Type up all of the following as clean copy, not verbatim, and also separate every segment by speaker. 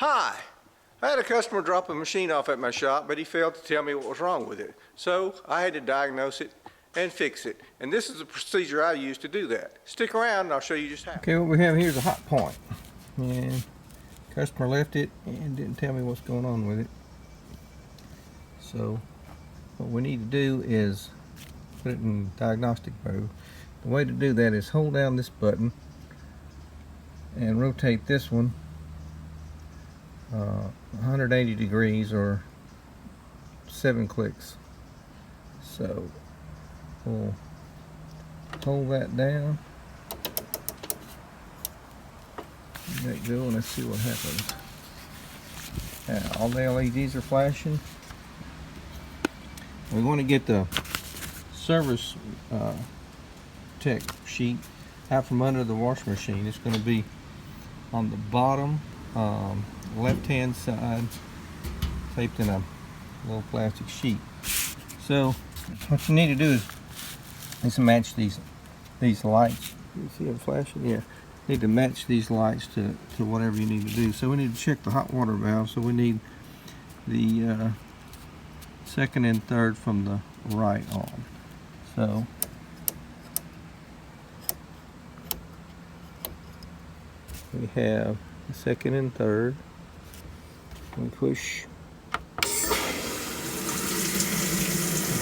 Speaker 1: Hi, I had a customer drop a machine off at my shop, but he failed to tell me what was wrong with it. So I had to diagnose it and fix it. And this is the procedure I use to do that. Stick around and I'll show you just how.
Speaker 2: Okay, what we have here is a Hotpoint. And customer left it and didn't tell me what's going on with it. So what we need to do is put it in diagnostic mode. The way to do that is hold down this button and rotate this one 180 degrees or 7 clicks. So we'll hold that down, let go, and let's see what happens. All the LEDs are flashing. We want to get the service tech sheet out from under the washing machine. It's going to be on the bottom left hand side, taped in a little plastic sheet. So what you need to do is match these lights. You see them flashing? Yeah. Need to match these lights to whatever you need to do. So we need to check the hot water valve. So we need the second and third from the right on. So we have the second and third. We push. You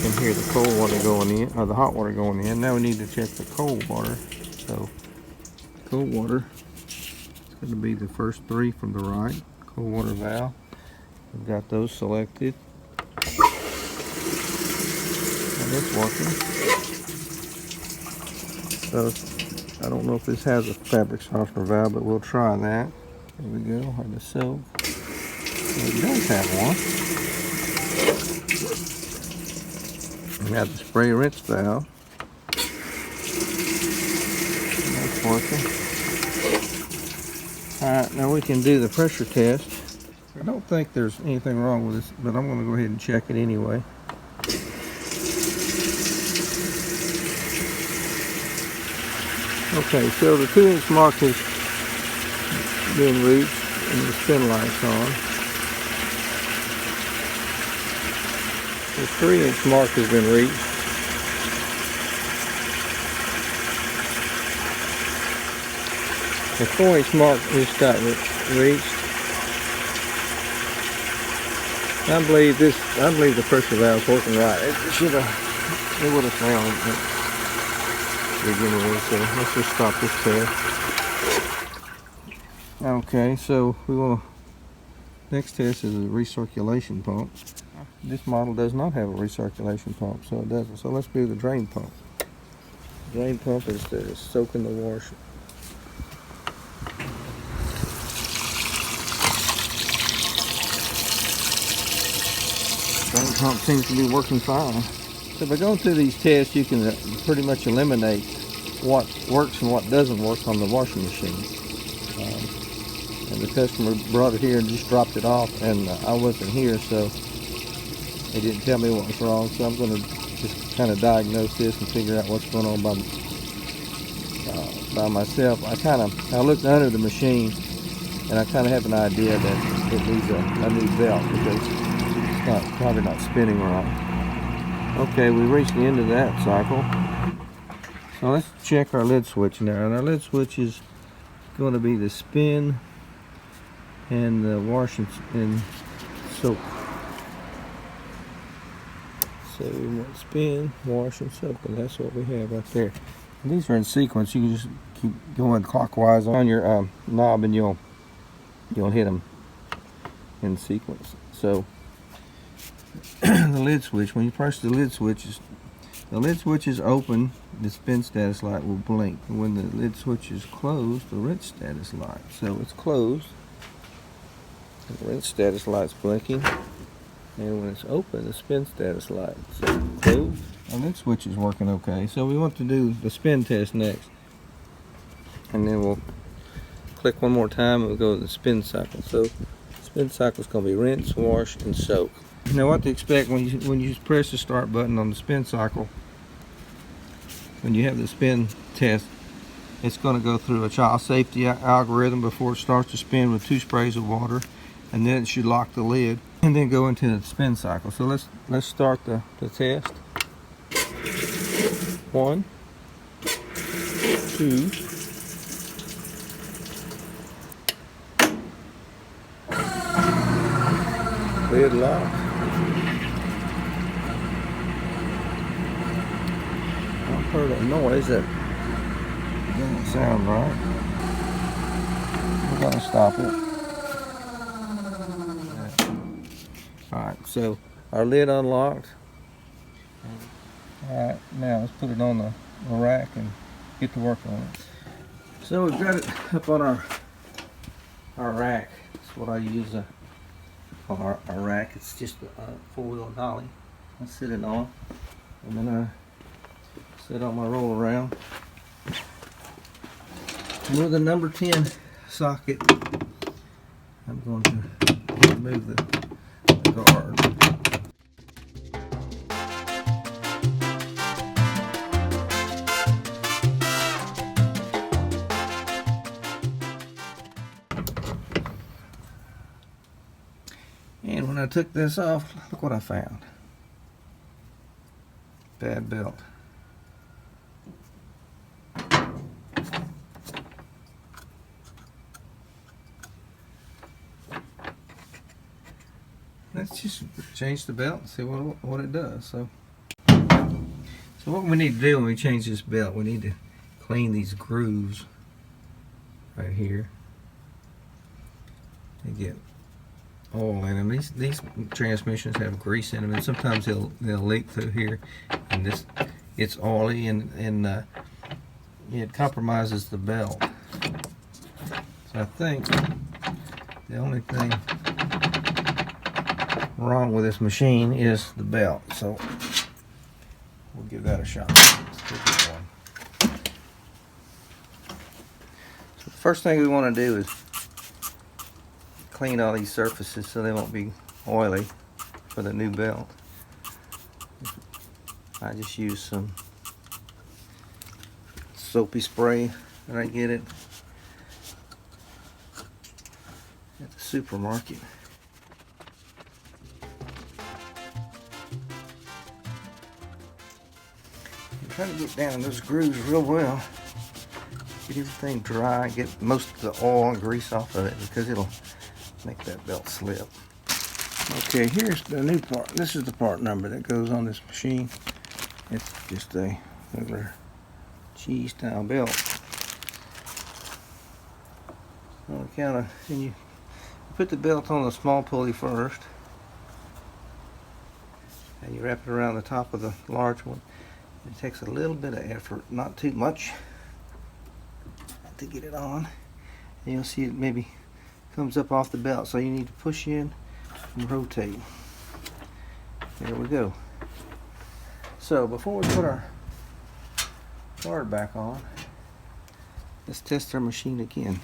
Speaker 2: can hear the cold water going in, or the hot water going in. Now we need to check the cold water. So cold water is going to be the first three from the right. Cold water valve. We've got those selected. And it's working. So I don't know if this has a fabric softener valve, but we'll try that. There we go, or the soap. It does have one. We have the spray rinse valve. That's working. Alright, now we can do the pressure test. I don't think there's anything wrong with this, but I'm going to go ahead and check it anyway. Okay, so the 2-inch mark has been reached and the spin light's on. The 3-inch mark has been reached. The 4-inch mark just got reached. I believe the pressure valve's working right. It would have failed at the beginning, so let's just stop this test. Okay, so next test is a recirculation pump. This model does not have a recirculation pump, so it doesn't. So let's do the drain pump. The drain pump is soaking the washer. Drain pump seems to be working fine. So by going through these tests, you can pretty much eliminate what works and what doesn't work on the washing machine. And the customer brought it here and just dropped it off, and I wasn't here, so they didn't tell me what was wrong. So I'm going to just kind of diagnose this and figure out what's going on by myself. I looked under the machine, and I kind of have an idea that it needs a new belt because it's probably not spinning right. Okay, we reached the end of that cycle. So let's check our lid switch now. And our lid switch is going to be the spin and the wash and soak. So we want spin, wash, and soak, and that's what we have right there. And these are in sequence. You can just keep going clockwise on your knob, and you'll hit them in sequence. So the lid switch, when you press the lid switch is open, the spin status light will blink. And when the lid switch is closed, the rinse status light. So it's closed, the rinse status light's blinking, and when it's open, the spin status light. So closed. Our lid switch is working okay. So we want to do the spin test next, and then we'll click one more time and we'll go to the spin cycle. So spin cycle is going to be rinse, wash, and soak. Now what to expect when you press the start button on the spin cycle, when you have the spin test it's going to go through a child safety algorithm before it starts to spin with 2 sprays of water, and then it should lock the lid and then go into the spin cycle. So let's start the test. 1, 2. Lid locked. I heard a noise that doesn't sound right. We're gonna stop it. Alright, so our lid unlocked. Alright, now let's put it on the rack and get to work on it. So we've got it up on our rack. That's what I use on our rack. It's just a 4-wheel dolly. I sit it on, and then I sit on my roll around. And with the number 10 socket, I'm going to remove the guard. And when I took this off, look what I found. Bad belt. Let's just change the belt and see what it does. So what we need to do when we change this belt, we need to clean these grooves right here. They get oil in them. These transmissions have grease in them, and sometimes they'll leak through here, and it's oily, and it compromises the belt. So I think the only thing wrong with this machine is the belt. So we'll give that a shot. Let's give it one. So the first thing we want to do is clean all these surfaces so they won't be oily for the new belt. I just use some soapy spray that I get it at the supermarket. I'm trying to get down those grooves real well, get everything dry, get most of the oil and grease off of it, because it'll make that belt slip. Okay, here's the new part. This is the part number that goes on this machine. It's just a regular cheese style belt. So you put the belt on the small pulley first, and you wrap it around the top of the large one. It takes a little bit of effort, not too much, to get it on. And you'll see it maybe comes up off the belt, so you need to push in and rotate. There we go. So before we put our guard back on, let's test our machine again.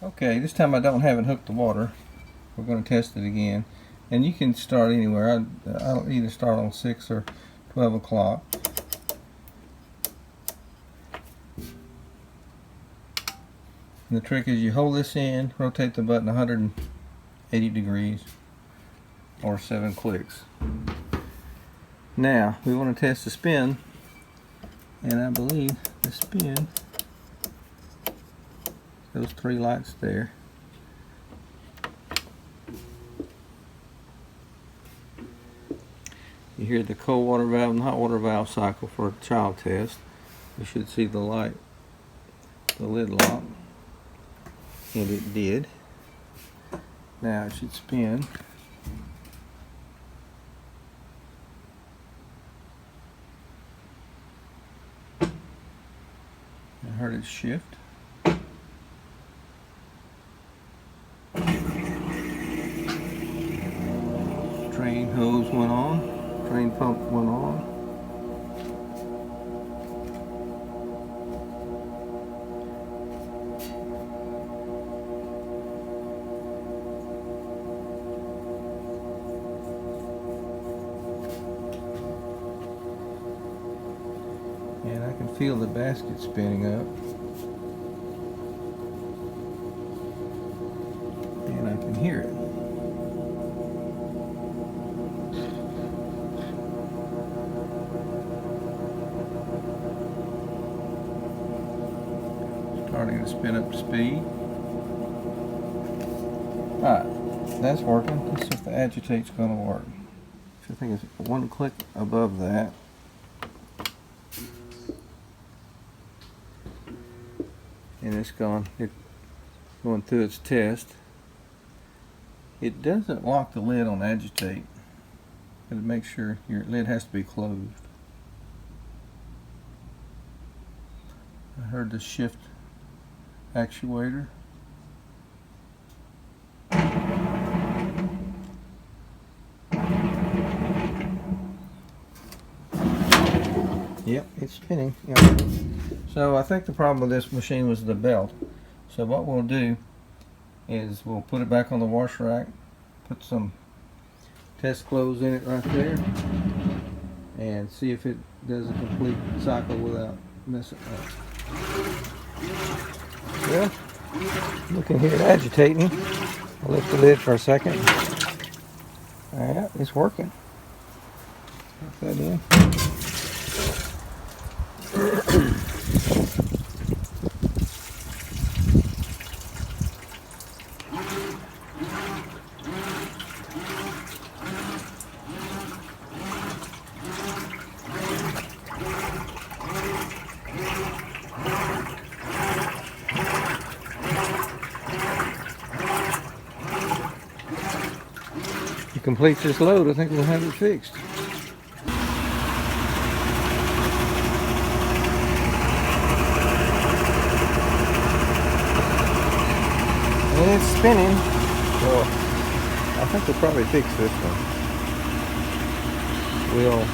Speaker 2: Okay, this time I don't have it hooked to water. We're going to test it again, and you can start anywhere. I'll either start on 6 or 12 o'clock. And the trick is you hold this in, rotate the button 180 degrees or 7 clicks. Now we want to test the spin, and I believe the spin, those 3 lights there. You hear the cold water valve and hot water valve cycle for a child test. You should see the light, the lid lock. And it did. Now it should spin. I heard it shift. Drain hose went on. Drain pump went on. feel the basket spinning up. And I can hear it. Starting to spin up to speed. Alright, that's working. Let's see if the agitate's going to work. I think it's one click above that. And it's going through its test. It doesn't lock the lid on agitate. But make sure your lid has to be closed. I heard the shift actuator. Yep, it's spinning. Yep. So I think the problem with this machine was the belt. So what we'll do is we'll put it back on the wash rack, put some test clothes in it right there, and see if it does a complete cycle without messing up. Well, you can hear it agitating. I'll lift the lid for a second. Alright, it's working. Put that in. If it completes this load, I think we'll have it fixed. And it's spinning, so I think we'll probably fix this one. We'll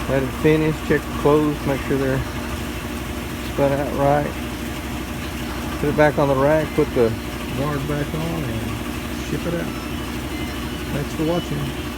Speaker 2: let it finish, check the clothes, make sure they're spun out right. Put it back on the rack, put the guard back on, and ship it out. Thanks for watching.